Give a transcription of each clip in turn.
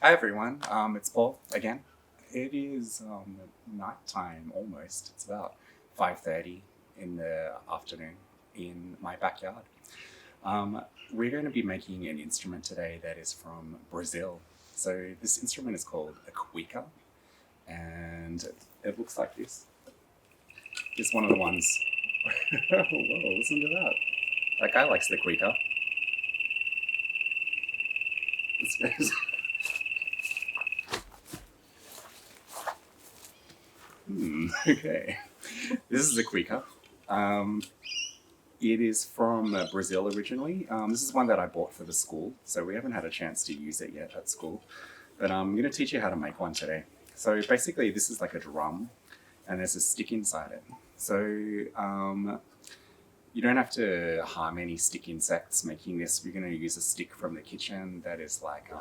Hi everyone, it's Paul again. It is night time almost. It's about 5:30 in the afternoon in my backyard. Um, we're going to be making an instrument today that is from Brazil. So this instrument is called a Cuica, and it looks like this. It's one of the ones. Whoa, listen to that! That guy likes the Cuica. It's, okay. This is a Cuica. Um, It is from Brazil originally. This is one that I bought for the school, so we haven't had a chance to use it yet at school. But I'm going to teach you how to make one today. So basically, this is like a drum, and there's a stick inside it. So you don't have to harm any stick insects making this. We're going to use a stick from the kitchen that is like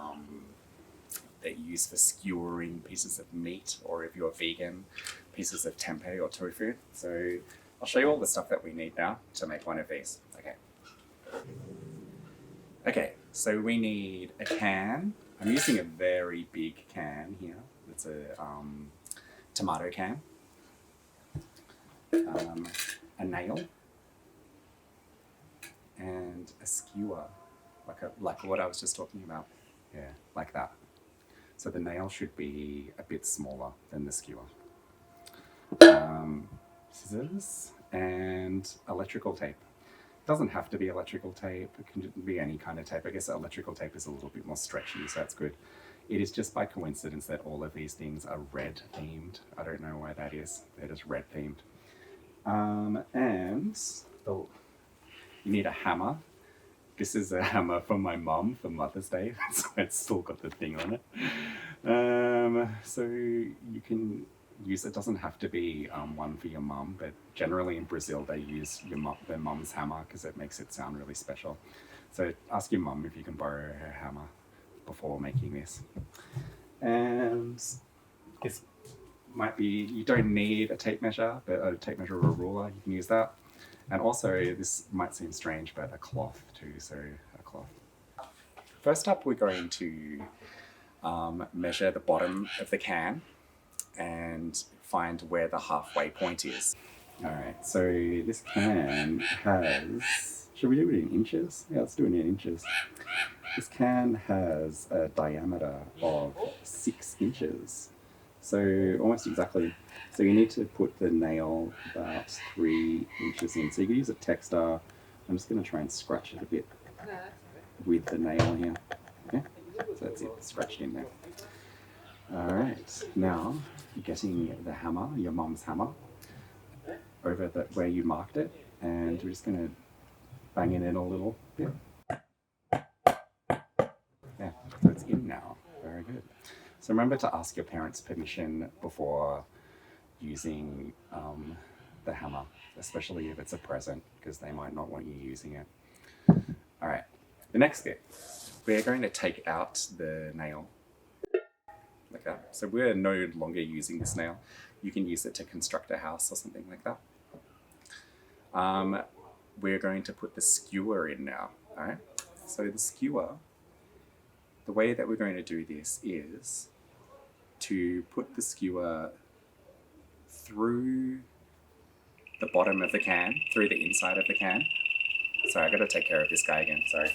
that you use for skewering pieces of meat, or if you're vegan, pieces of tempeh or tofu. So I'll show you all the stuff that we need now to make one of these. Okay. Okay, so we need a can. I'm using a very big can here. It's a tomato can, um, a nail, and a skewer, like what I was just talking about. Yeah, like that. So the nail should be a bit smaller than the skewer. Scissors and electrical tape. It doesn't have to be electrical tape. It can be any kind of tape. I guess electrical tape is a little bit more stretchy, so that's good. It is just by coincidence that all of these things are red themed. I don't know why that is. They're just red themed. And you need a hammer. This is a hammer from my mum for Mother's Day, so it's still got the thing on it. So you can use it. Doesn't have to be one for your mum, but generally in Brazil they use their mum's hammer because it makes it sound really special. So ask your mum if you can borrow her hammer before making this. And this might be, you don't need a tape measure, but a tape measure or a ruler, you can use that. And also, this might seem strange, but a cloth too, so a cloth. First up, we're going to measure the bottom of the can and find where the halfway point is. All right, so this can has, should we do it in inches? Yeah, let's do it in inches. This can has a diameter of 6 inches. So almost exactly. So you need to put the nail about 3 inches in. So you can use a texter. I'm just going to try and scratch it a bit with the nail here. Okay, so that's it, scratched in there. All right, now you're getting the hammer, your mum's hammer, over where you marked it, and we're just going to bang it in a little bit. Yeah, so it's in now. Very good. So remember to ask your parents' permission before using the hammer, especially if it's a present, because they might not want you using it. All right, the next bit, we're going to take out the nail like that. So we're no longer using this nail. You can use it to construct a house or something like that. We're going to put the skewer in now. All right. So the skewer, the way that we're going to do this is to put the skewer through the bottom of the can, through the inside of the can. Sorry, I gotta take care of this guy again, sorry.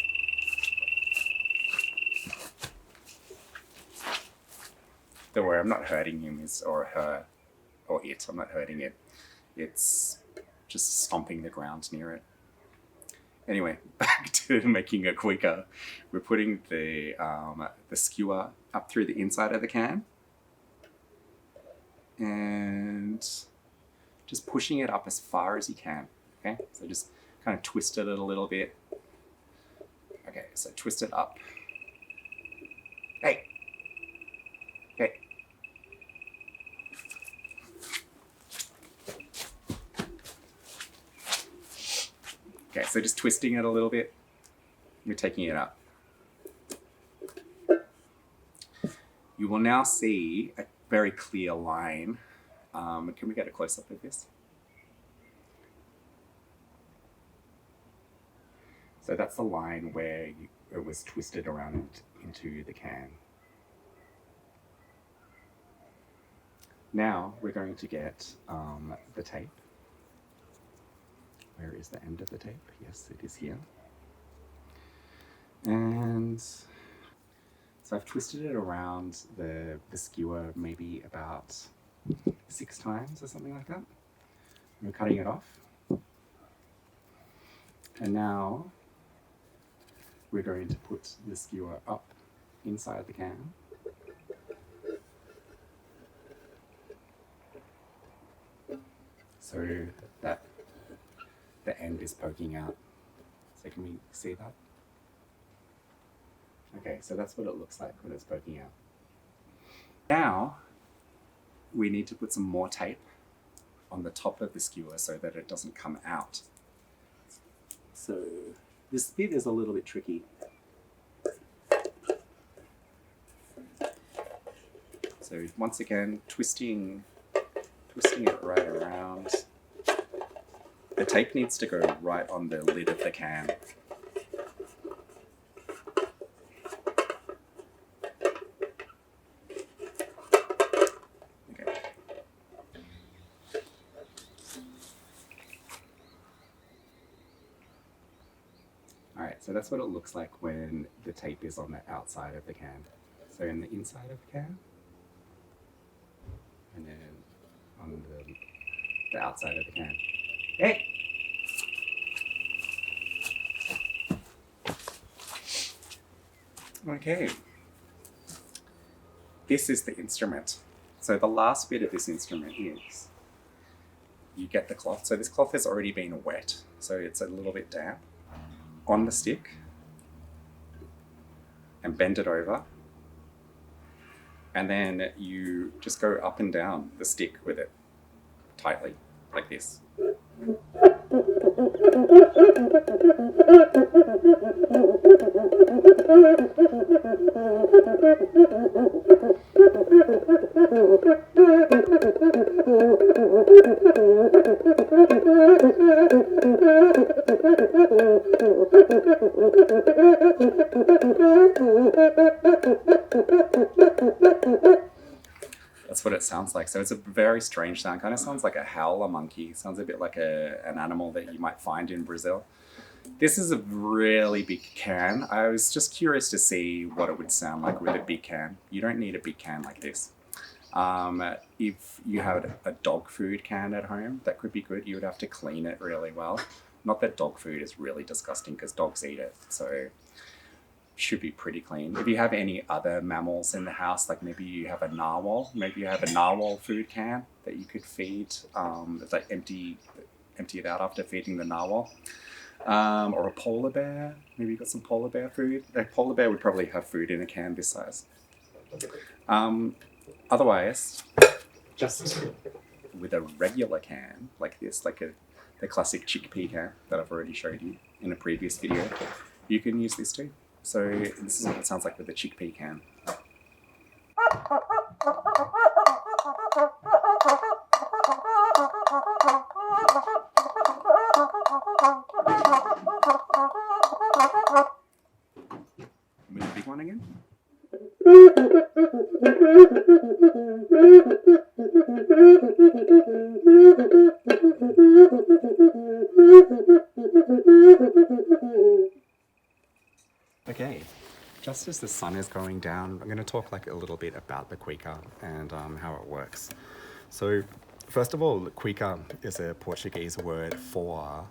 Don't worry, I'm not hurting him or her or it. I'm not hurting it. It's just stomping the ground near it. Anyway, back to making a quicker. We're putting the skewer up through the inside of the can and just pushing it up as far as you can. Okay, so just kind of twist it a little bit. Okay, so twist it up. Hey, okay. Okay, so just twisting it a little bit. We're taking it up. You will now see a very clear line. Can we get a close up of this? So that's the line where it was twisted around into the can. Now we're going to get the tape. Where is the end of the tape? Yes, it is here. And so I've twisted it around the skewer maybe about 6 times or something like that. And we're cutting it off. And now we're going to put the skewer up inside the can. So that the end is poking out. So can we see that? Okay, so that's what it looks like when it's poking out. Now we need to put some more tape on the top of the skewer so that it doesn't come out. So this bit is a little bit tricky. So once again, twisting it right around. The tape needs to go right on the lid of the can. Okay. All right, so that's what it looks like when the tape is on the outside of the can. So in the inside of the can, and then on the outside of the can. Hey! Okay. This is the instrument. So the last bit of this instrument is you get the cloth. So this cloth has already been wet, so it's a little bit damp. On the stick, and bend it over. And then you just go up and down the stick with it tightly, like this. That's what it sounds like. So it's a very strange sound. Kind of sounds like a howler monkey. Sounds a bit like an animal that you might find in Brazil. This is a really big can. I was just curious to see what it would sound like with a big can. You don't need a big can like this. If you had a dog food can at home, that could be good. You would have to clean it really well. Not that dog food is really disgusting because dogs eat it. So should be pretty clean. If you have any other mammals in the house, like maybe you have a narwhal, maybe you have a narwhal food can that you could feed, like empty it out after feeding the narwhal. Or a polar bear, maybe you've got some polar bear food. A polar bear would probably have food in a can this size. Otherwise, just with a regular can like this, like the classic chickpea can that I've already showed you in a previous video, you can use this too. So this is what it sounds like with a chickpea can. With the big one again? Okay, just as the sun is going down, I'm going to talk like a little bit about the Cuica and how it works. So first of all, Cuica is a Portuguese word for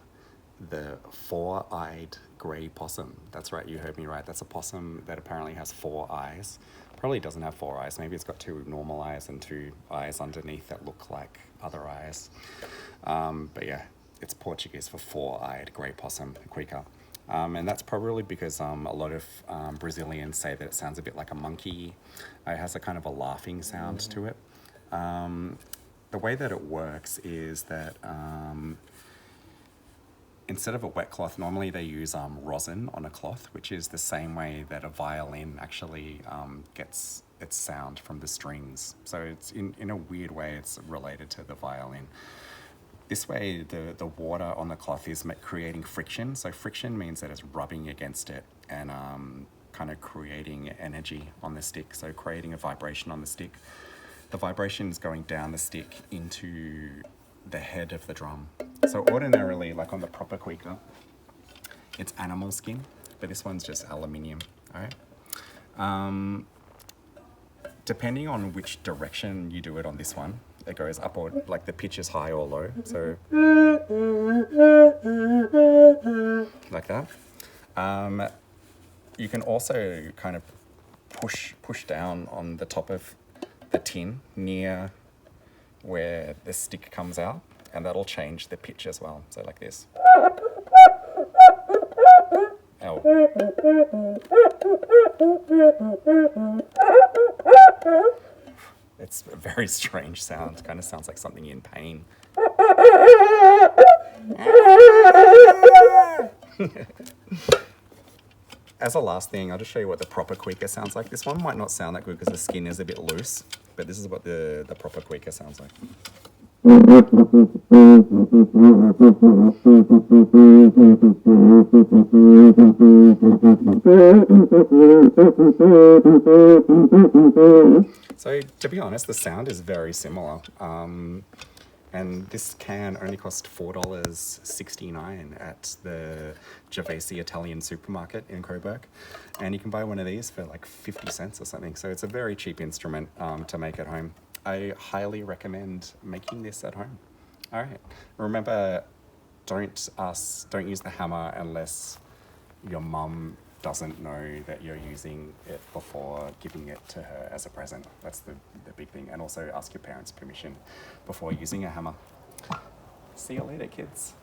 the four-eyed grey possum. That's right, you heard me right. That's a possum that apparently has 4 eyes. Probably doesn't have 4 eyes. Maybe it's got 2 normal eyes and 2 eyes underneath that look like other eyes. But yeah, it's Portuguese for four-eyed grey possum, Cuica. And that's probably because a lot of Brazilians say that it sounds a bit like a monkey. It has a kind of a laughing sound to it. The way that it works is that instead of a wet cloth, normally they use rosin on a cloth, which is the same way that a violin actually gets its sound from the strings. So it's in a weird way, it's related to the violin. This way, the water on the cloth is creating friction. So friction means that it's rubbing against it and kind of creating energy on the stick. So creating a vibration on the stick. the vibration is going down the stick into the head of the drum. So ordinarily, like on the proper Cuica, it's animal skin, but this one's just aluminium, all right? Depending on which direction you do it on this one, it goes up or, like the pitch is high or low, so like that. You can also kind of push down on the top of the tin near where the stick comes out, and that'll change the pitch as well, so like this. Ow. It's a very strange sound. It kind of sounds like something in pain. As a last thing, I'll just show you what the proper Cuica sounds like. This one might not sound that good because the skin is a bit loose, but this is what the proper Cuica sounds like. So to be honest, the sound is very similar. And this can only cost $4.69 at the Gervasi Italian supermarket in Coburg. And you can buy one of these for like 50 cents or something. So it's a very cheap instrument to make at home. I highly recommend making this at home. All right. Remember, don't use the hammer unless your mum doesn't know that you're using it before giving it to her as a present. That's the big thing. And also ask your parents' permission before using a hammer. See you later, kids.